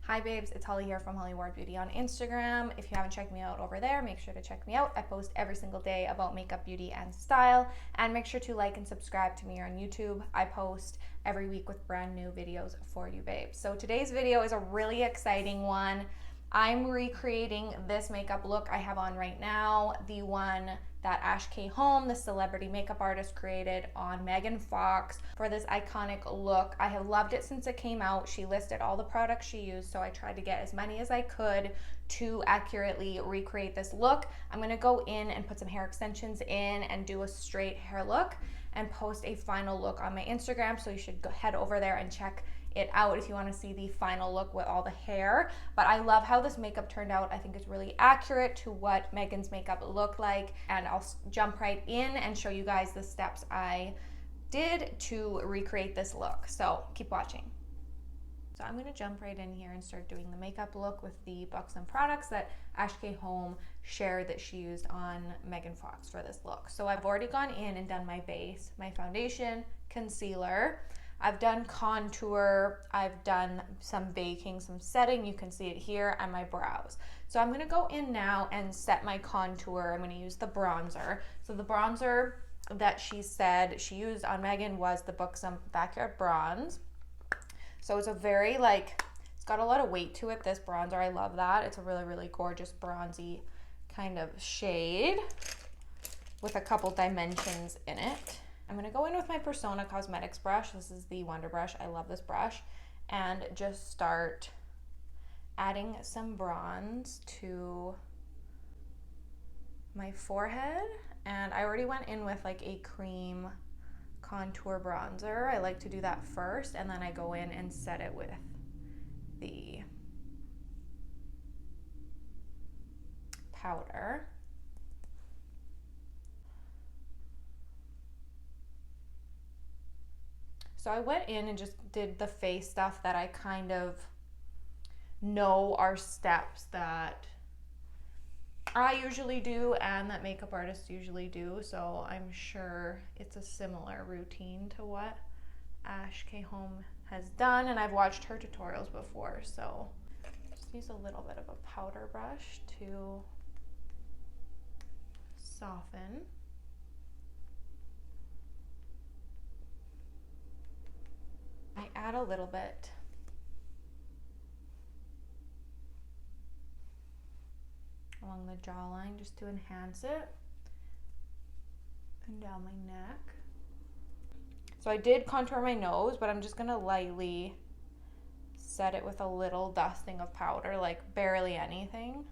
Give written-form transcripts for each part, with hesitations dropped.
Hi babes, it's Holly here from Holly Ward Beauty on Instagram. If you haven't checked me out over there, make sure to check me out. I post every single day about makeup, beauty, and style. And make sure to like and subscribe to me here on YouTube. I post every week with brand new videos for you babes. So today's video is a really exciting one. I'm recreating this makeup look I have on right now, the one that Ash K Holm, the celebrity makeup artist, created on Megan Fox for this iconic look. I have loved it since it came out. She listed all the products she used, so I tried to get as many as I could to accurately recreate this look. I'm gonna go in and put some hair extensions in and do a straight hair look and post a final look on my Instagram, so you should go head over there and check it out if you want to see the final look with all the hair. But I love how this makeup turned out. I think it's really accurate to what Megan's makeup looked like, and I'll jump right in and show you guys the steps I did to recreate this look. So keep watching. So I'm going to jump right in here and start doing the makeup look with the BUXOM products that Ash K Holm shared that she used on Megan Fox for this look. So I've already gone in and done my base, my foundation, concealer. I've done contour, I've done some baking, some setting, you can see it here, and my brows. So I'm gonna go in now and set my contour. I'm gonna use the bronzer. So the bronzer that she said she used on Megan was the BUXOM Backyard Bronze. So it's a very it's got a lot of weight to it, this bronzer. I love that. It's a really, really gorgeous bronzy kind of shade with a couple dimensions in it. I'm going to go in with my Persona Cosmetics brush. This is the Wonder Brush. I love this brush. And just start adding some bronze to my forehead. And I already went in with like a cream contour bronzer. I like to do that first, and then I go in and set it with the powder. So I went in and just did the face stuff that I kind of know are steps that I usually do and that makeup artists usually do. So I'm sure it's a similar routine to what Ash K Holm has done, and I've watched her tutorials before. So just use a little bit of a powder brush to soften. I add a little bit along the jawline just to enhance it, and down my neck. So I did contour my nose, but I'm just gonna lightly set it with a little dusting of powder, like barely anything.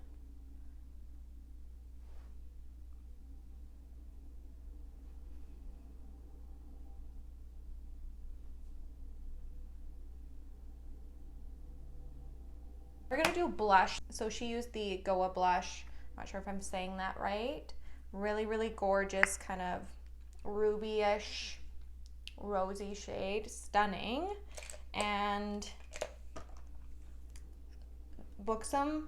We're gonna do blush. So she used the Goa blush. I'm not sure if I'm saying that right. Really, really gorgeous, kind of ruby-ish, rosy shade. Stunning. And BUXOM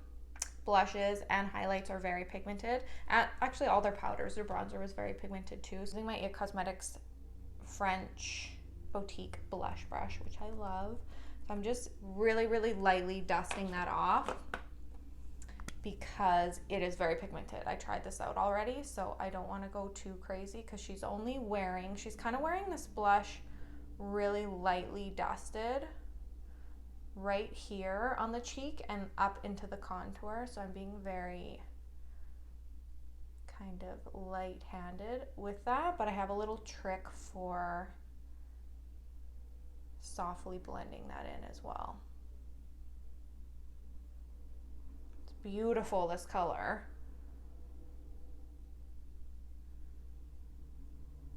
blushes and highlights are very pigmented. And actually, all their powders, their bronzer was very pigmented too. So using my IT Cosmetics French Boutique blush brush, which I love. So I'm just really, really lightly dusting that off because it is very pigmented. I tried this out already, so I don't want to go too crazy because she's kind of wearing this blush really lightly dusted right here on the cheek and up into the contour. So I'm being very kind of light-handed with that, but I have a little trick for softly blending that in as well. It's beautiful, this color.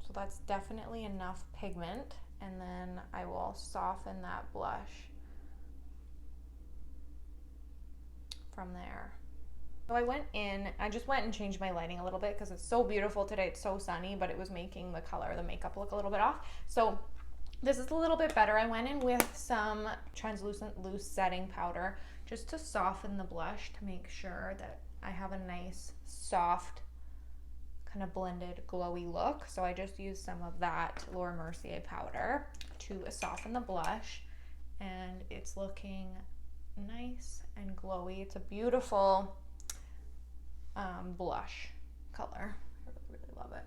So that's definitely enough pigment, and then I will soften that blush from there. So I just went and changed my lighting a little bit because it's so beautiful today. It's so sunny, but it was making the color of the makeup look a little bit off. So this is a little bit better. I went in with some translucent loose setting powder just to soften the blush to make sure that I have a nice soft kind of blended glowy look. So I just used some of that Laura Mercier powder to soften the blush, and it's looking nice glowy. It's a beautiful blush color. I really love it.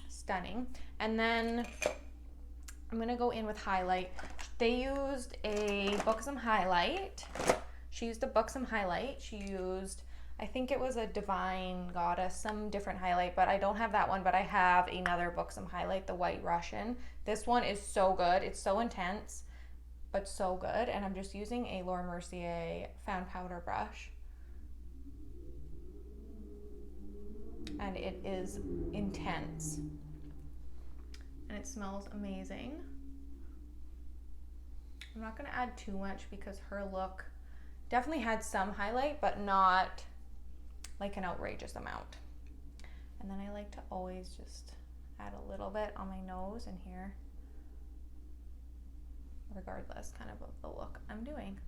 Stunning. And then I'm gonna go in with highlight. They used a BUXOM highlight. She used a BUXOM highlight. She used, I think it was a Divine Goddess, some different highlight, but I don't have that one, but I have another BUXOM highlight, the White Russian. This one is so good. It's so intense, but so good. And I'm just using a Laura Mercier fan powder brush. And it is intense. And it smells amazing. I'm not gonna add too much because her look definitely had some highlight, but not like an outrageous amount. And then I like to always just add a little bit on my nose and here, regardless kind of the look I'm doing.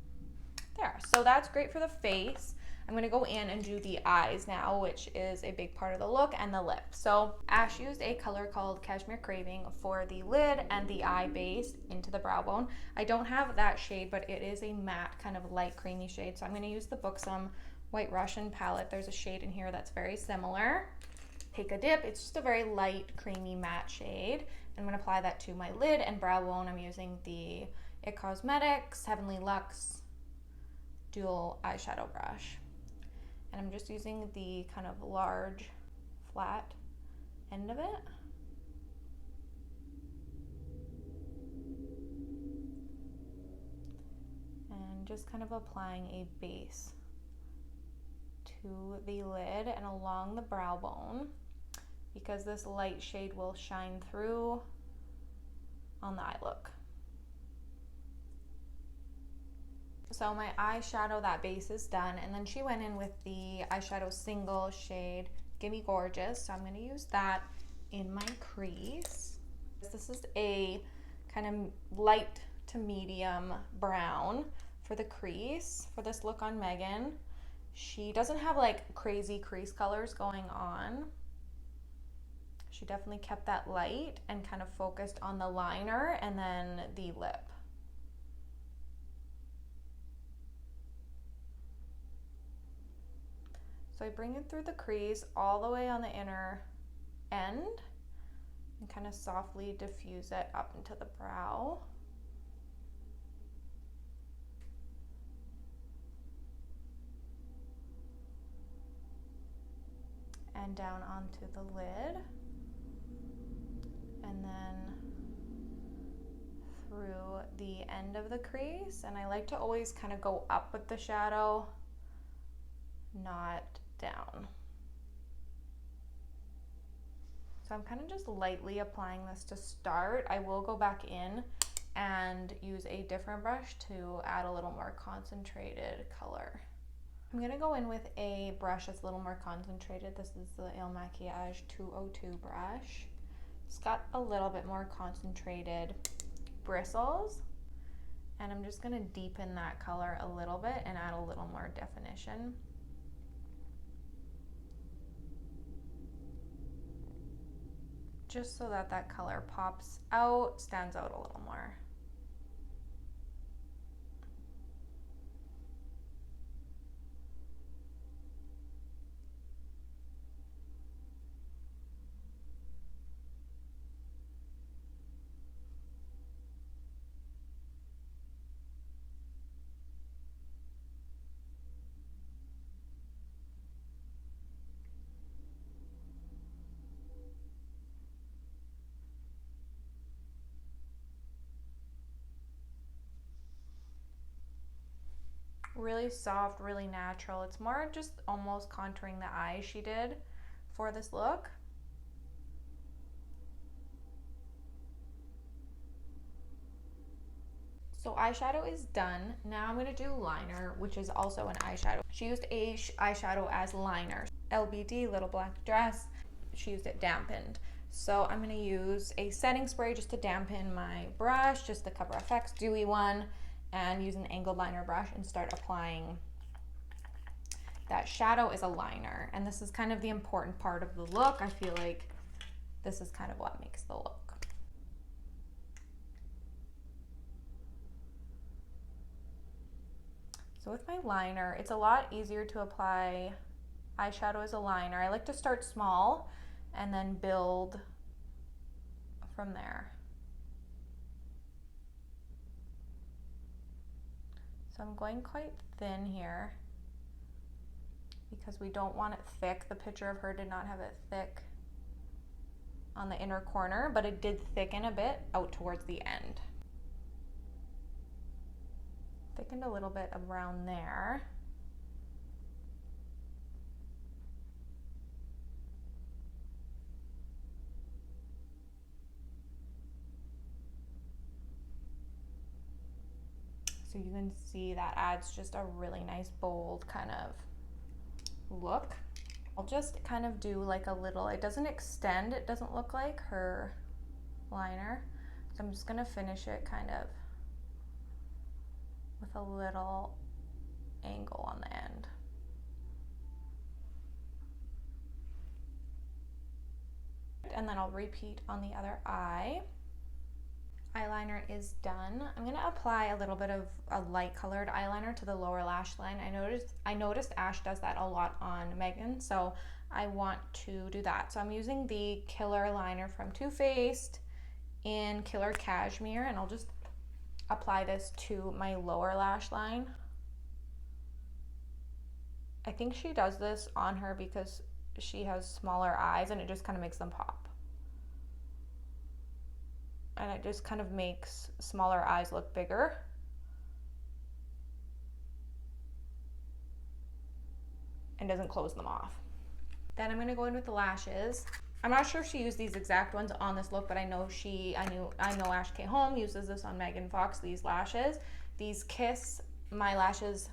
There, so that's great for the face. I'm gonna go in and do the eyes now, which is a big part of the look, and the lip. So Ash used a color called Cashmere Craving for the lid and the eye base into the brow bone. I don't have that shade, but it is a matte kind of light creamy shade. So I'm gonna use the BUXOM White Russian palette. There's a shade in here that's very similar. Take a dip. It's just a very light creamy matte shade. I'm gonna apply that to my lid and brow bone. I'm using the IT Cosmetics Heavenly Luxe dual eyeshadow brush. And I'm just using the kind of large flat end of it. And just kind of applying a base to the lid and along the brow bone, because this light shade will shine through on the eye look. So my eyeshadow, that base is done, and then she went in with the eyeshadow single shade Gimme Gorgeous, so I'm going to use that in my crease. This is a kind of light to medium brown for the crease for this look on Megan. She doesn't have like crazy crease colors going on. She definitely kept that light and kind of focused on the liner and then the lip. So I bring it through the crease all the way on the inner end and kind of softly diffuse it up into the brow. And down onto the lid. And then through the end of the crease. And I like to always kind of go up with the shadow, not down. So I'm kind of just lightly applying this to start. I will go back in and use a different brush to add a little more concentrated color. I'm gonna go in with a brush that's a little more concentrated. This is the Il Makiage 202 brush. It's got a little bit more concentrated bristles, and I'm just gonna deepen that color a little bit and add a little more definition. Just so that that color pops out, stands out a little more. Really soft, really natural. It's more just almost contouring the eyes she did for this look. So eyeshadow is done. Now I'm going to do liner, which is also an eyeshadow. She used a eyeshadow as liner. LBD, Little Black Dress. She used it dampened. So I'm going to use a setting spray just to dampen my brush, just the Cover FX dewy one, and use an angled liner brush and start applying that shadow as a liner. And this is kind of the important part of the look. I feel like this is kind of what makes the look. So with my liner, it's a lot easier to apply eyeshadow as a liner. I like to start small and then build from there. So I'm going quite thin here because we don't want it thick. The picture of her did not have it thick on the inner corner, but it did thicken a bit out towards the end. Thickened a little bit around there. So you can see that adds just a really nice bold kind of look. I'll just kind of do like a little, it doesn't extend, it doesn't look like her liner. So I'm just gonna finish it kind of with a little angle on the end. And then I'll repeat on the other eye. Eyeliner is done. I'm gonna apply a little bit of a light colored eyeliner to the lower lash line. I noticed Ash does that a lot on Megan, so I want to do that. So I'm using the Killer liner from Too Faced in Killer Cashmere, and I'll just apply this to my lower lash line. I think she does this on her because she has smaller eyes and it just kind of makes them pop. And it just kind of makes smaller eyes look bigger. And doesn't close them off. Then I'm gonna go in with the lashes. I'm not sure if she used these exact ones on this look, but I know Ash K Holm uses this on Megan Fox, these lashes. These kiss my lashes,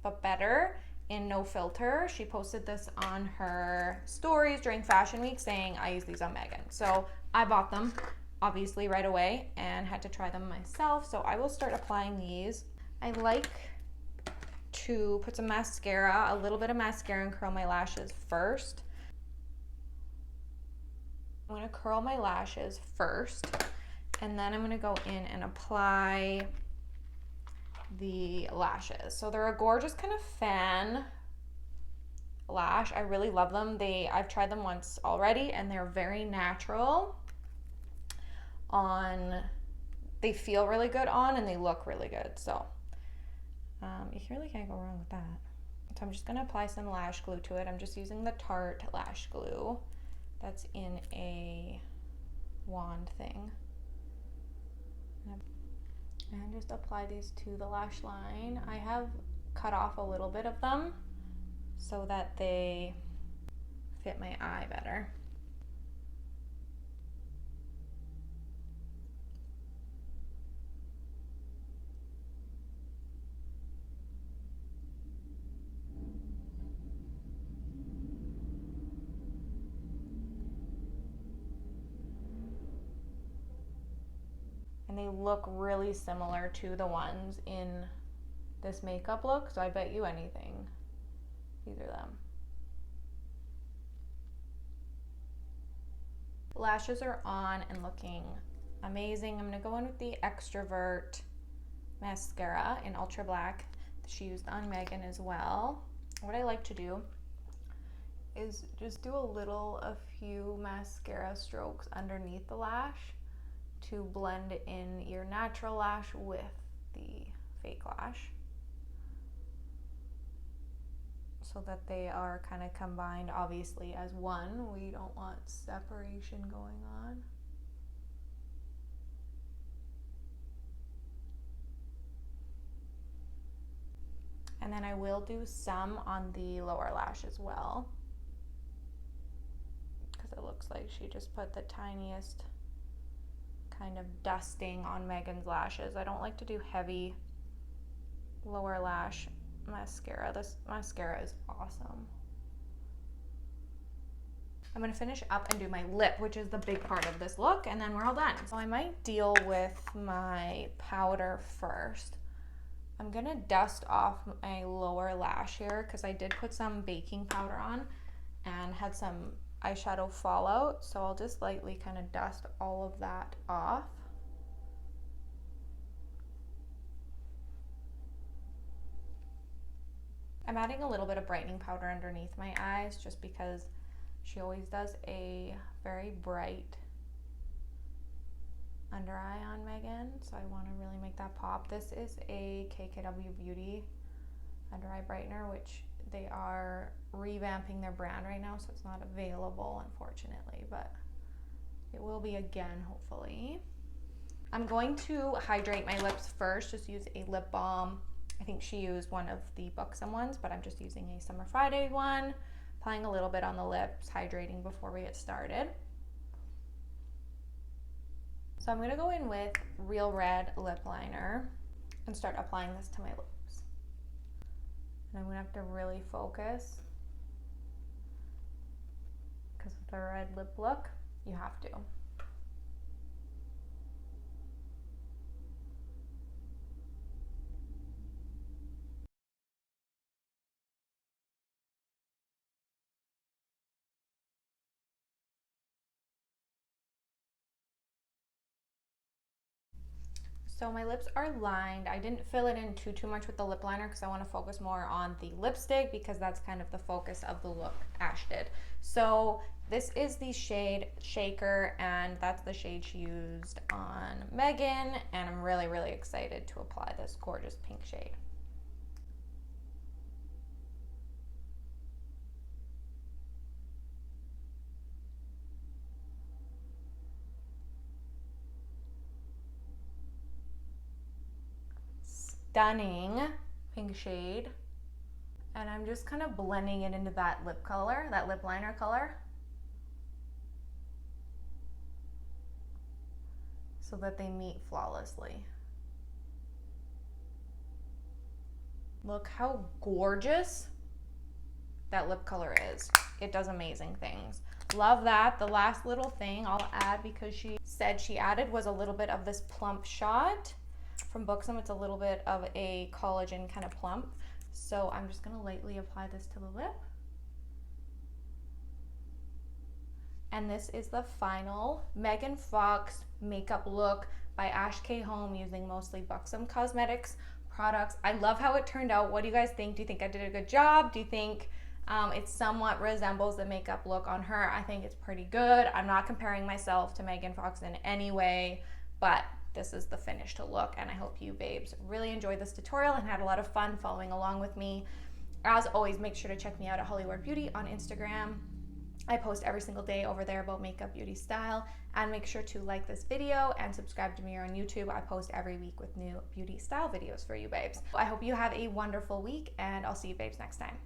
but better in No Filter. She posted this on her stories during Fashion Week saying, I use these on Megan. So I bought them, obviously, right away and had to try them myself. So I will start applying these. I like to put some mascara, a little bit of mascara, and curl my lashes first. I'm going to curl my lashes first, and then I'm going to go in and apply the lashes. So they're a gorgeous kind of fan lash. I really love them. I've tried them once already, and they're very natural on. They feel really good on, and they look really good. So you really can't go wrong with that. So I'm just going to apply some lash glue to it. I'm just using the Tarte lash glue that's in a wand thing. And just apply these to the lash line. I have cut off a little bit of them so that they fit my eye better. And they look really similar to the ones in this makeup look, so I bet you anything, these are them. Lashes are on and looking amazing. I'm gonna go in with the Extrovert mascara in Ultra Black that she used on Megan as well. What I like to do is just do a few mascara strokes underneath the lash to blend in your natural lash with the fake lash, so that they are kind of combined obviously as one. We don't want separation going on. And then I will do some on the lower lash as well, because it looks like she just put the tiniest kind of dusting on Megan's lashes. I don't like to do heavy lower lash mascara. This mascara is awesome. I'm going to finish up and do my lip, which is the big part of this look, and then we're all done. So I might deal with my powder first. I'm going to dust off my lower lash here because I did put some baking powder on and had some eyeshadow fallout, so I'll just lightly kind of dust all of that off. I'm adding a little bit of brightening powder underneath my eyes just because she always does a very bright under eye on Megan, so I want to really make that pop. This is a KKW Beauty under eye brightener, which they are revamping their brand right now, so it's not available unfortunately, but it will be again hopefully. I'm going to hydrate my lips first, just use a lip balm. I think she used one of the BUXOM ones, but I'm just using a Summer Friday one. Applying a little bit on the lips, hydrating before we get started. So I'm gonna go in with Real Red lip liner and start applying this to my lips. And I'm gonna have to really focus because with the red lip look, you have to. So my lips are lined. I didn't fill it in too much with the lip liner because I want to focus more on the lipstick because that's kind of the focus of the look Ash did. So this is the shade Shaker, and that's the shade she used on Megan, and I'm really, really excited to apply this gorgeous pink shade. Stunning pink shade, and I'm just kind of blending it into that lip color, that lip liner color, so that they meet flawlessly. Look how gorgeous that lip color is. It does amazing things. Love that. The last little thing I'll add, because she said she added, was a little bit of this plump shot from BUXOM. It's a little bit of a collagen kind of plump. So I'm just gonna lightly apply this to the lip. And this is the final Megan Fox makeup look by Ash K Holm using mostly BUXOM Cosmetics products. I love how it turned out. What do you guys think? Do you think I did a good job? Do you think it somewhat resembles the makeup look on her? I think it's pretty good. I'm not comparing myself to Megan Fox in any way, but this is the finished look, and I hope you babes really enjoyed this tutorial and had a lot of fun following along with me. As always, make sure to check me out at Holly Ward Beauty on Instagram. I post every single day over there about makeup, beauty, style, and make sure to like this video and subscribe to me here on YouTube. I post every week with new beauty style videos for you babes. I hope you have a wonderful week, and I'll see you babes next time.